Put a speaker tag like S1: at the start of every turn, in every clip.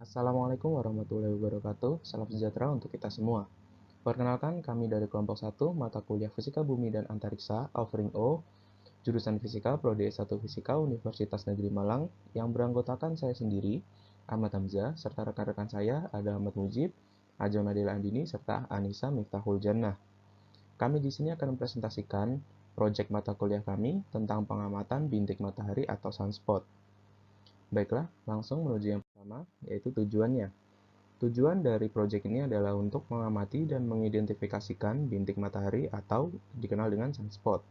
S1: Assalamualaikum warahmatullahi wabarakatuh. Salam sejahtera untuk kita semua. Perkenalkan, kami dari kelompok 1 mata kuliah Fisika Bumi dan Antariksa, offering O, jurusan Fisika, Prodi S1 Fisika, Universitas Negeri Malang, yang beranggotakan saya sendiri, Ahmad Hamzah, serta rekan-rekan saya ada Ahmad Mujib, Ajo Nadila Andini, serta Anissa Miftahul Jannah. Kami di sini akan mempresentasikan proyek mata kuliah kami tentang pengamatan bintik matahari atau sunspot. Baiklah, langsung menuju yang pertama, yaitu tujuannya. Tujuan dari proyek ini adalah untuk mengamati dan mengidentifikasikan bintik matahari atau dikenal dengan sunspot.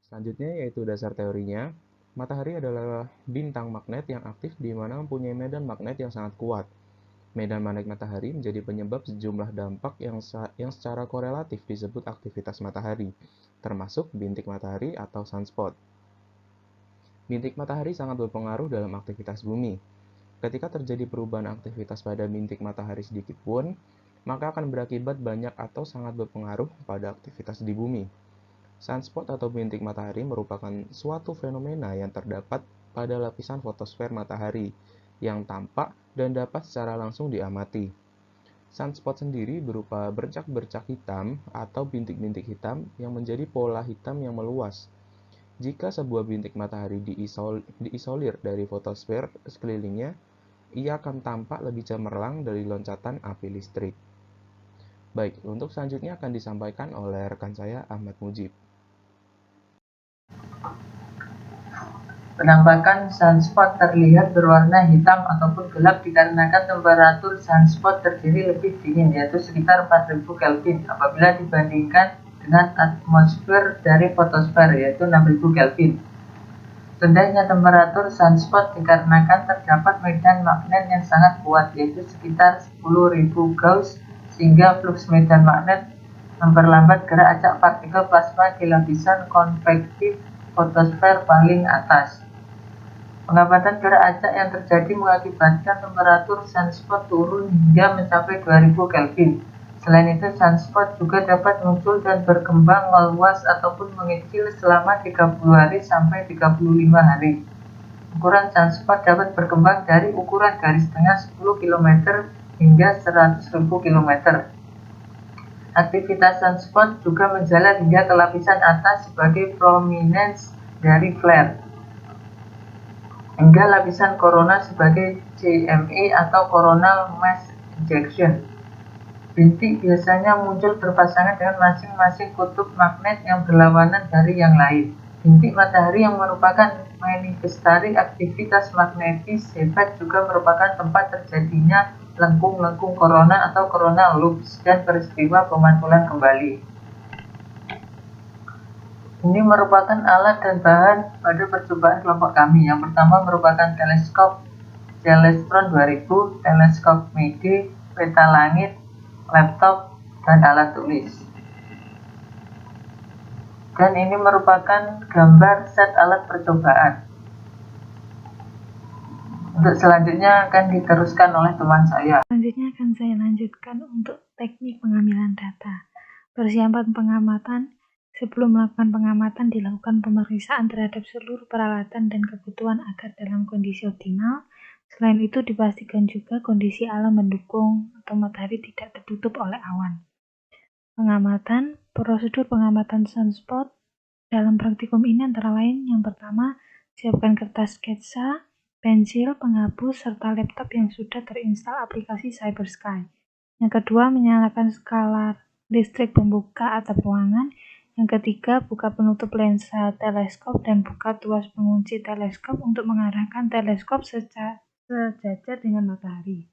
S1: Selanjutnya yaitu dasar teorinya. Matahari adalah bintang magnet yang aktif di mana mempunyai medan magnet yang sangat kuat. Medan magnet matahari menjadi penyebab sejumlah dampak yang secara korelatif disebut aktivitas matahari, termasuk bintik matahari atau sunspot. Bintik matahari sangat berpengaruh dalam aktivitas bumi. Ketika terjadi perubahan aktivitas pada bintik matahari sedikit pun, maka akan berakibat banyak atau sangat berpengaruh pada aktivitas di bumi. Sunspot atau bintik matahari merupakan suatu fenomena yang terdapat pada lapisan fotosfer matahari yang tampak dan dapat secara langsung diamati. Sunspot sendiri berupa bercak-bercak hitam atau bintik-bintik hitam yang menjadi pola hitam yang meluas. Jika sebuah bintik matahari diisolir dari fotosfer sekelilingnya, ia akan tampak lebih cemerlang dari loncatan api listrik. Baik, untuk selanjutnya akan disampaikan oleh rekan saya Ahmad Mujib.
S2: Penampakan sunspot terlihat berwarna hitam ataupun gelap dikarenakan temperatur sunspot terjadi lebih dingin, yaitu sekitar 4000 Kelvin apabila dibandingkan dengan atmosfer dari fotosfer, yaitu 6000 Kelvin. Rendahnya temperatur sunspot dikarenakan terdapat medan magnet yang sangat kuat, yaitu sekitar 10.000 Gauss, sehingga flux medan magnet memperlambat gerak acak partikel plasma di lapisan konvektif fotosfer paling atas. Pengamatan gerak acak yang terjadi mengakibatkan temperatur sunspot turun hingga mencapai 2000 Kelvin. Selain itu, sunspot juga dapat muncul dan berkembang meluas ataupun mengecil selama 30 hari sampai 35 hari. Ukuran sunspot dapat berkembang dari ukuran garis tengah 10 km hingga 100.000 km. Aktivitas sunspot juga menjalar hingga ke lapisan atas sebagai prominence dari flare, hingga lapisan korona sebagai CME atau coronal mass ejection. Bintik biasanya muncul berpasangan dengan masing-masing kutub magnet yang berlawanan dari yang lain. Bintik matahari yang merupakan manifestasi aktivitas magnetis hebat juga merupakan tempat terjadinya lengkung-lengkung korona atau coronal lobes dan peristiwa pemantulan kembali. Ini merupakan alat dan bahan pada percobaan kelompok kami. Yang pertama merupakan teleskop Celestron 2000, teleskop MIDI, peta langit, laptop, dan alat tulis. Dan ini merupakan gambar set alat percobaan. Untuk selanjutnya akan diteruskan oleh teman saya.
S3: Selanjutnya akan saya lanjutkan untuk teknik pengambilan data. Persiapan pengamatan. Sebelum melakukan pengamatan, dilakukan pemeriksaan terhadap seluruh peralatan dan kebutuhan agar dalam kondisi optimal. Selain itu, dipastikan juga kondisi alam mendukung atau matahari tidak tertutup oleh awan. Pengamatan. Prosedur pengamatan sunspot dalam praktikum ini antara lain: yang pertama, siapkan kertas sketsa, pensil, penghapus, serta laptop yang sudah terinstal aplikasi CyberSky. Yang kedua, menyalakan skala listrik pembuka atap ruangan. Yang ketiga, buka penutup lensa teleskop dan buka tuas pengunci teleskop untuk mengarahkan teleskop sejajar dengan matahari.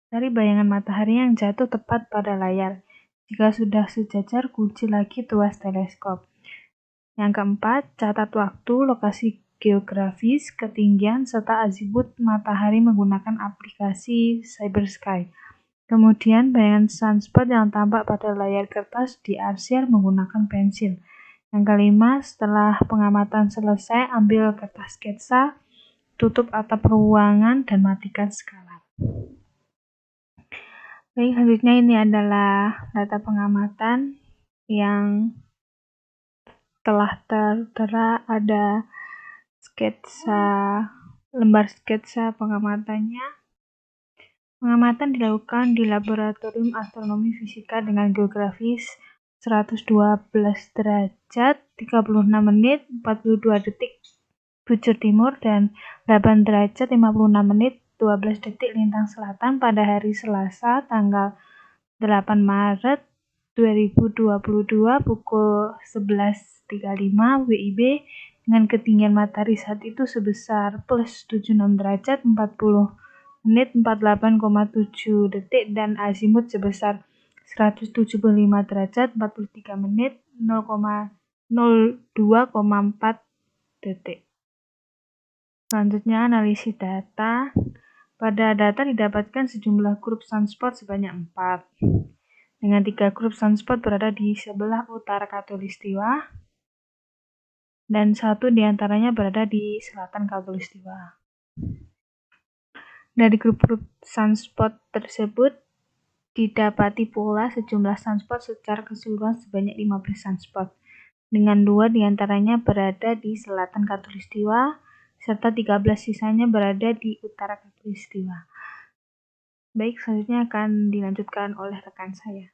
S3: Cari bayangan matahari yang jatuh tepat pada layar. Jika sudah sejajar, kunci lagi tuas teleskop. Yang keempat, catat waktu, lokasi geografis, ketinggian, serta azimut matahari menggunakan aplikasi CyberSky. Kemudian, bayangan sunspot yang tampak pada layar kertas diarsir menggunakan pensil. Yang kelima, setelah pengamatan selesai, ambil kertas sketsa, tutup atap ruangan, dan matikan skala. Baik, selanjutnya ini adalah data pengamatan yang telah tertera ada lembar sketsa pengamatannya. Pengamatan dilakukan di Laboratorium Astronomi Fisika dengan geografis 112 derajat 36 menit 42 detik bujur timur dan 8 derajat 56 menit 12 detik lintang selatan pada hari Selasa tanggal 8 Maret 2022 pukul 11.35 WIB dengan ketinggian matahari saat itu sebesar plus 76 derajat 40 menit 48,7 detik dan azimut sebesar 175 derajat 43 menit 0,02,4 detik. Selanjutnya analisis data. Pada data didapatkan sejumlah grup sunspot sebanyak 4. Dengan 3 grup sunspot berada di sebelah utara khatulistiwa dan 1 diantaranya berada di selatan khatulistiwa. Dari grup-grup sunspot tersebut didapati pula sejumlah sunspot secara keseluruhan sebanyak 15 sunspot, dengan 2 diantaranya berada di selatan khatulistiwa, serta 13 sisanya berada di utara khatulistiwa. Baik, selanjutnya akan dilanjutkan oleh rekan saya.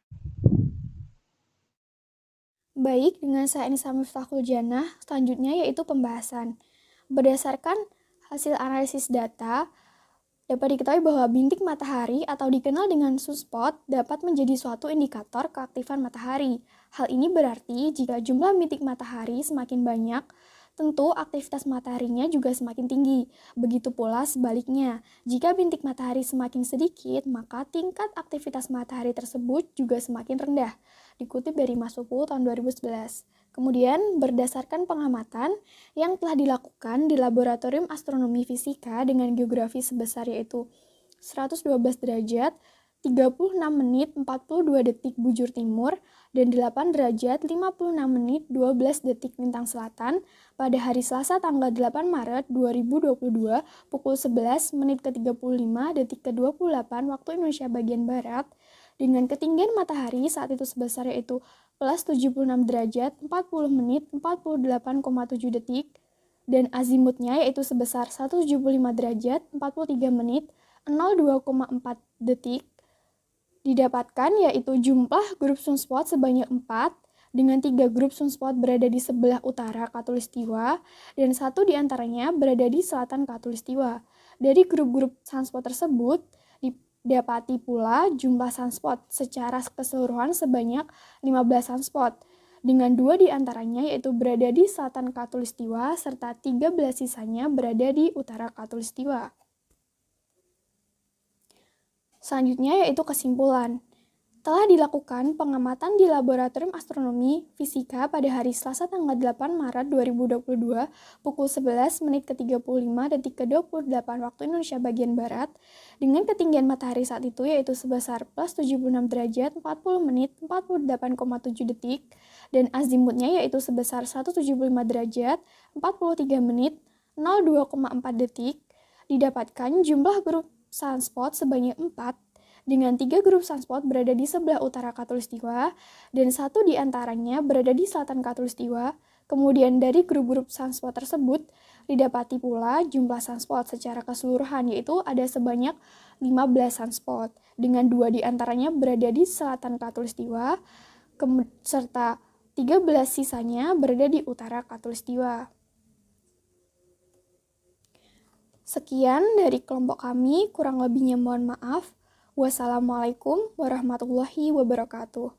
S4: Baik, dengan saya Anissa Miftahul Janah, selanjutnya yaitu pembahasan. Berdasarkan hasil analisis data, dapat diketahui bahwa bintik matahari atau dikenal dengan sunspot dapat menjadi suatu indikator keaktifan matahari. Hal ini berarti jika jumlah bintik matahari semakin banyak, tentu aktivitas mataharinya juga semakin tinggi. Begitu pula sebaliknya, jika bintik matahari semakin sedikit, maka tingkat aktivitas matahari tersebut juga semakin rendah. Dikutip dari Masuku tahun 2011. Kemudian, berdasarkan pengamatan yang telah dilakukan di Laboratorium Astronomi Fisika dengan geografi sebesar yaitu 112 derajat, 36 menit 42 detik bujur timur, dan 8 derajat 56 menit 12 detik lintang selatan pada hari Selasa tanggal 8 Maret 2022 pukul 11 menit ke-35 detik ke-28 waktu Indonesia bagian Barat, dengan ketinggian matahari saat itu sebesar yaitu plus 76 derajat 40 menit 48,7 detik dan azimutnya yaitu sebesar 175 derajat 43 menit 02,4 detik didapatkan, yaitu jumlah grup sunspot sebanyak 4 dengan 3 grup sunspot berada di sebelah utara khatulistiwa dan 1 diantaranya berada di selatan khatulistiwa. Dari grup-grup sunspot tersebut didapati pula jumlah sunspot secara keseluruhan sebanyak 15 sunspot, dengan 2 diantaranya yaitu berada di selatan khatulistiwa serta 13 sisanya berada di utara khatulistiwa. Selanjutnya yaitu kesimpulan. Telah dilakukan pengamatan di Laboratorium Astronomi Fisika pada hari Selasa tanggal 8 Maret 2022 pukul 11 menit ke-35 detik ke-28 waktu Indonesia bagian Barat dengan ketinggian matahari saat itu yaitu sebesar plus 76 derajat 40 menit 48,7 detik dan azimutnya yaitu sebesar 175 derajat 43 menit 02,4 detik. Didapatkan jumlah grup sunspot sebanyak 4 dengan 3 grup sunspot berada di sebelah utara khatulistiwa dan 1 diantaranya berada di selatan khatulistiwa. Kemudian dari grup-grup sunspot tersebut didapati pula jumlah sunspot secara keseluruhan yaitu ada sebanyak 15 sunspot dengan 2 diantaranya berada di selatan khatulistiwa serta 13 sisanya berada di utara khatulistiwa. Sekian dari kelompok kami, kurang lebihnya mohon maaf. Wassalamualaikum warahmatullahi wabarakatuh.